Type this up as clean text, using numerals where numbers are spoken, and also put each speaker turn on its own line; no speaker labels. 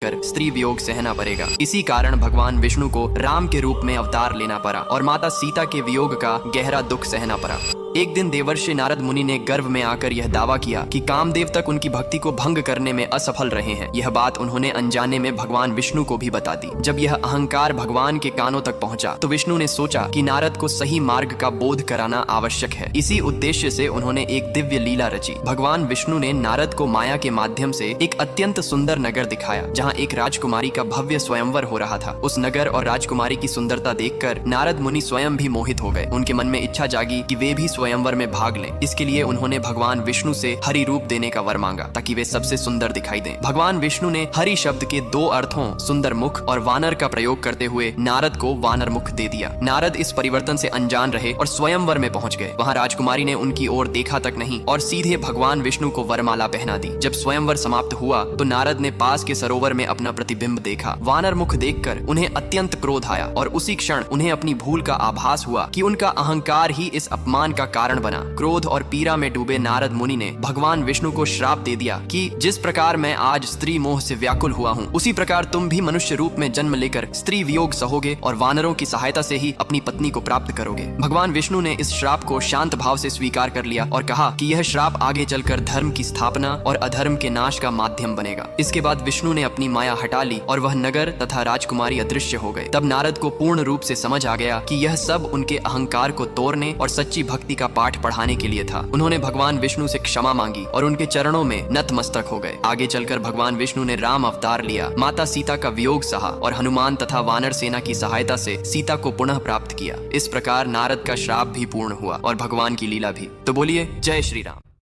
रहकर स्त्री वियोग सहना पड़ेगा। इसी कारण भगवान विष्णु को राम के रूप में अवतार लेना पड़ा और माता सीता के वियोग का गहरा दुख सहना पड़ा। एक दिन देवर्षि नारद मुनि ने गर्व में आकर यह दावा किया कि कामदेव तक उनकी भक्ति को भंग करने में असफल रहे हैं। यह बात उन्होंने अनजाने में भगवान विष्णु को भी बता दी। जब यह अहंकार भगवान के कानों तक पहुंचा तो विष्णु ने सोचा कि नारद को सही मार्ग का बोध कराना आवश्यक है। इसी उद्देश्य से उन्होंने एक दिव्य लीला रची। भगवान विष्णु ने नारद को माया के माध्यम से एक अत्यंत सुंदर नगर दिखाया जहाँ एक राजकुमारी का भव्य स्वयंवर हो रहा था। उस नगर और राजकुमारी की सुंदरता देखकर नारद मुनि स्वयं भी मोहित हो गए। उनके मन में इच्छा जागी कि वे भी स्वयंवर में भाग लें। इसके लिए उन्होंने भगवान विष्णु से हरि रूप देने का वर मांगा ताकि वे सबसे सुंदर दिखाई दें। भगवान विष्णु ने हरि शब्द के दो अर्थों सुंदर मुख और वानर का प्रयोग करते हुए नारद को वानर मुख दे दिया। नारद इस परिवर्तन से अनजान रहे और स्वयंवर में पहुंच गए। वहां राजकुमारी ने उनकी ओर देखा तक नहीं और सीधे भगवान विष्णु को वरमाला पहना दी। जब स्वयंवर समाप्त हुआ तो नारद ने पास के सरोवर में अपना प्रतिबिंब देखा। वानर मुख देखकर उन्हें अत्यंत क्रोध आया और उसी क्षण उन्हें अपनी भूल का आभास हुआ कि उनका अहंकार ही इस अपमान का कारण बना। क्रोध और पीड़ा में डूबे नारद मुनि ने भगवान विष्णु को श्राप दे दिया कि जिस प्रकार मैं आज स्त्री मोह से व्याकुल हुआ हूँ उसी प्रकार तुम भी मनुष्य रूप में जन्म लेकर स्त्री वियोग सहोगे और वानरों की सहायता से ही अपनी पत्नी को प्राप्त करोगे। भगवान विष्णु ने इस श्राप को शांत भाव से स्वीकार कर लिया और कहा कि यह श्राप आगे चलकर धर्म की स्थापना और अधर्म के नाश का माध्यम बनेगा। इसके बाद विष्णु ने अपनी माया हटा ली और वह नगर तथा राजकुमारी अदृश्य हो गए। तब नारद को पूर्ण रूप से समझ आ गया कि यह सब उनके अहंकार को तोड़ने और सच्ची भक्ति का पाठ पढ़ाने के लिए था। उन्होंने भगवान विष्णु से क्षमा मांगी और उनके चरणों में नतमस्तक हो गए। आगे चलकर भगवान विष्णु ने राम अवतार लिया, माता सीता का वियोग सहा और हनुमान तथा वानर सेना की सहायता से सीता को पुनः प्राप्त किया। इस प्रकार नारद का श्राप भी पूर्ण हुआ और भगवान की लीला भी। तो बोलिए जय श्री राम।